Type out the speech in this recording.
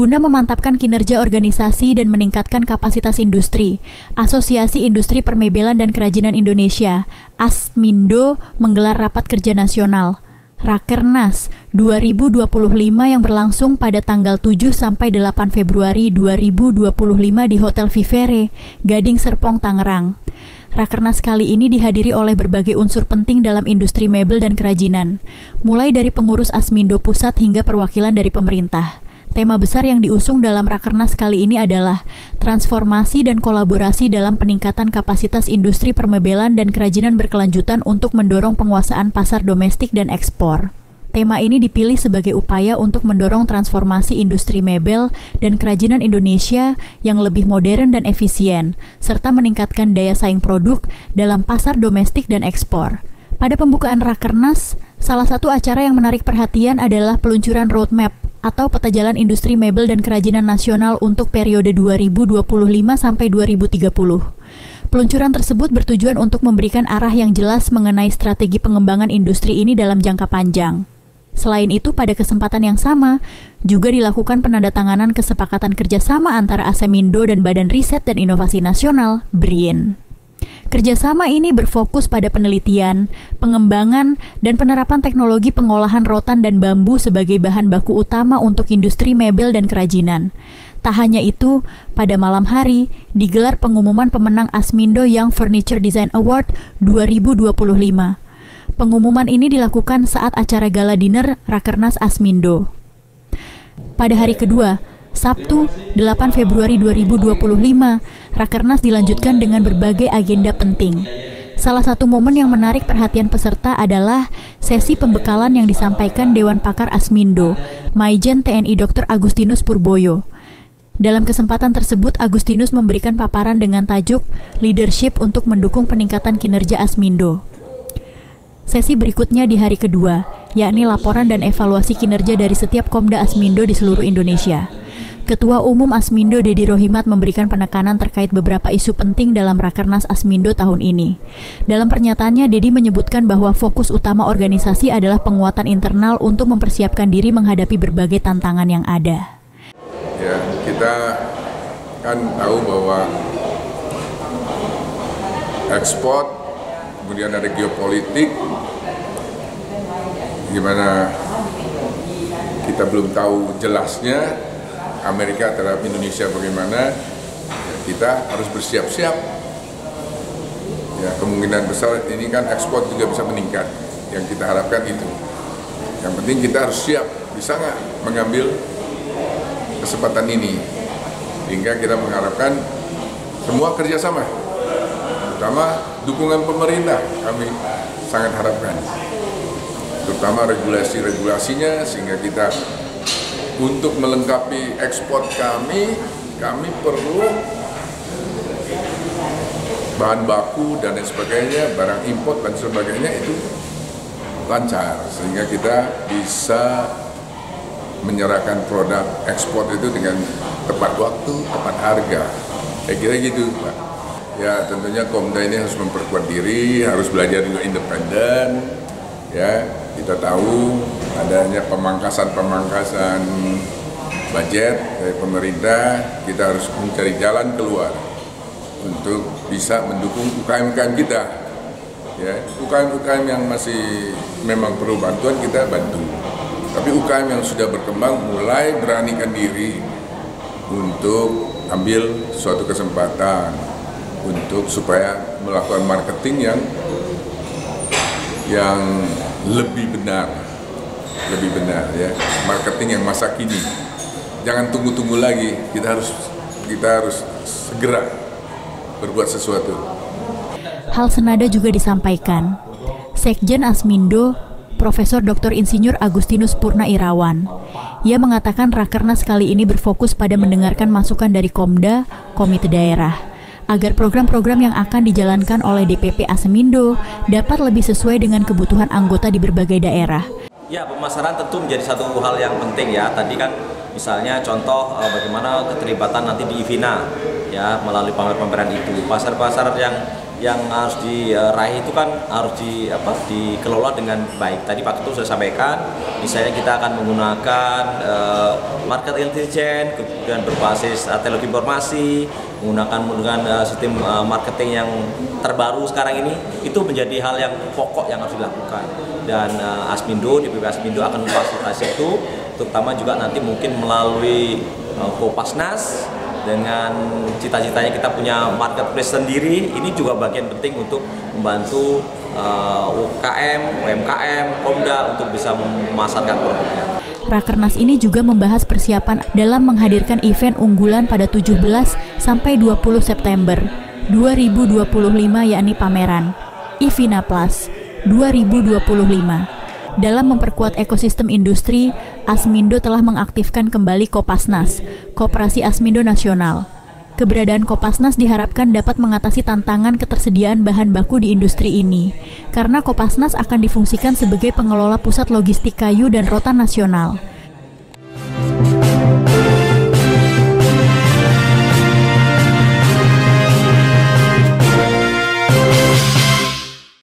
Guna memantapkan kinerja organisasi dan meningkatkan kapasitas industri, Asosiasi Industri Permebelan dan Kerajinan Indonesia, ASMINDO, menggelar Rapat Kerja Nasional, Rakernas 2025 yang berlangsung pada tanggal 7 sampai 8 Februari 2025 di Hotel Vivere, Gading Serpong, Tangerang. Rakernas kali ini dihadiri oleh berbagai unsur penting dalam industri mebel dan kerajinan, mulai dari pengurus ASMINDO pusat hingga perwakilan dari pemerintah. Tema besar yang diusung dalam Rakernas kali ini adalah transformasi dan kolaborasi dalam peningkatan kapasitas industri permebelan dan kerajinan berkelanjutan untuk mendorong penguasaan pasar domestik dan ekspor. Tema ini dipilih sebagai upaya untuk mendorong transformasi industri mebel dan kerajinan Indonesia yang lebih modern dan efisien, serta meningkatkan daya saing produk dalam pasar domestik dan ekspor. Pada pembukaan Rakernas, salah satu acara yang menarik perhatian adalah peluncuran roadmap atau peta jalan industri mebel dan kerajinan nasional untuk periode 2025 sampai 2030. Peluncuran tersebut bertujuan untuk memberikan arah yang jelas mengenai strategi pengembangan industri ini dalam jangka panjang. Selain itu, pada kesempatan yang sama, juga dilakukan penandatanganan kesepakatan kerjasama antara ASMINDO dan Badan Riset dan Inovasi Nasional, BRIN. Kerjasama ini berfokus pada penelitian, pengembangan, dan penerapan teknologi pengolahan rotan dan bambu sebagai bahan baku utama untuk industri mebel dan kerajinan. Tak hanya itu, pada malam hari digelar pengumuman pemenang ASMINDO Young Furniture Design Award 2025. Pengumuman ini dilakukan saat acara gala dinner Rakernas ASMINDO. Pada hari kedua, Sabtu, 8 Februari 2025, Rakernas dilanjutkan dengan berbagai agenda penting. Salah satu momen yang menarik perhatian peserta adalah sesi pembekalan yang disampaikan Dewan Pakar ASMINDO, Maijen TNI Dr. Agustinus Purboyo. Dalam kesempatan tersebut, Agustinus memberikan paparan dengan tajuk Leadership untuk mendukung peningkatan kinerja ASMINDO. Sesi berikutnya di hari kedua, yakni laporan dan evaluasi kinerja dari setiap Komda ASMINDO di seluruh Indonesia. Ketua Umum ASMINDO Dedi Rohimat memberikan penekanan terkait beberapa isu penting dalam Rakernas ASMINDO tahun ini. Dalam pernyataannya, Dedi menyebutkan bahwa fokus utama organisasi adalah penguatan internal untuk mempersiapkan diri menghadapi berbagai tantangan yang ada. Ya, kita kan tahu bahwa ekspor, kemudian ada geopolitik, gimana kita belum tahu jelasnya. Amerika terhadap Indonesia bagaimana, ya, kita harus bersiap-siap. Ya, kemungkinan besar ini kan ekspor juga bisa meningkat, yang kita harapkan itu. Yang penting kita harus siap, bisa nggak mengambil kesempatan ini, hingga kita mengharapkan semua kerjasama, terutama dukungan pemerintah kami sangat harapkan, terutama regulasi-regulasinya, sehingga kita untuk melengkapi ekspor kami perlu bahan baku dan lain sebagainya, barang import dan sebagainya itu lancar, sehingga kita bisa menyerahkan produk ekspor itu dengan tepat waktu, tepat harga. Saya kira gitu, Pak. Ya, tentunya Komda ini harus memperkuat diri, harus belajar juga independen. Ya, kita tahu adanya pemangkasan budget dari pemerintah, kita harus mencari jalan keluar untuk bisa mendukung UKM-UKM kita. Ya, UKM-UKM yang masih memang perlu bantuan kita bantu. Tapi UKM yang sudah berkembang mulai beranikan diri untuk ambil suatu kesempatan untuk supaya melakukan marketing yang lebih benar ya, marketing yang masa kini. Jangan tunggu-tunggu lagi, kita harus segera berbuat sesuatu. Hal senada juga disampaikan Sekjen ASMINDO Profesor Dr. Insinyur Agustinus Purna Irawan. Ia mengatakan Rakernas kali ini berfokus pada mendengarkan masukan dari Komda, komite daerah, agar program-program yang akan dijalankan oleh DPP ASMINDO dapat lebih sesuai dengan kebutuhan anggota di berbagai daerah. Ya, pemasaran tentu menjadi satu hal yang penting ya. Tadi kan misalnya contoh bagaimana keterlibatan nanti di IVINA ya, melalui pameran-pameran itu. Pasar-pasar yang yang harus diraih itu kan harus dikelola dengan baik. Tadi Pak Ketua sudah sampaikan, misalnya kita akan menggunakan market intelligence, kemudian berbasis teknologi informasi, menggunakan sistem marketing yang terbaru sekarang ini, itu menjadi hal yang pokok yang harus dilakukan. Dan Asmindo, DPP Asmindo akan memfasilitasi itu, terutama juga nanti mungkin melalui Kopasnas. Dengan cita-citanya kita punya marketplace sendiri, ini juga bagian penting untuk membantu UKM, UMKM, Komda untuk bisa memasarkan produknya. Rakernas ini juga membahas persiapan dalam menghadirkan event unggulan pada 17 sampai 20 September 2025, yakni pameran Ivina Plus 2025. Dalam memperkuat ekosistem industri, Asmindo telah mengaktifkan kembali Kopasnas, Koperasi Asmindo Nasional. Keberadaan Kopasnas diharapkan dapat mengatasi tantangan ketersediaan bahan baku di industri ini, karena Kopasnas akan difungsikan sebagai pengelola pusat logistik kayu dan rotan nasional.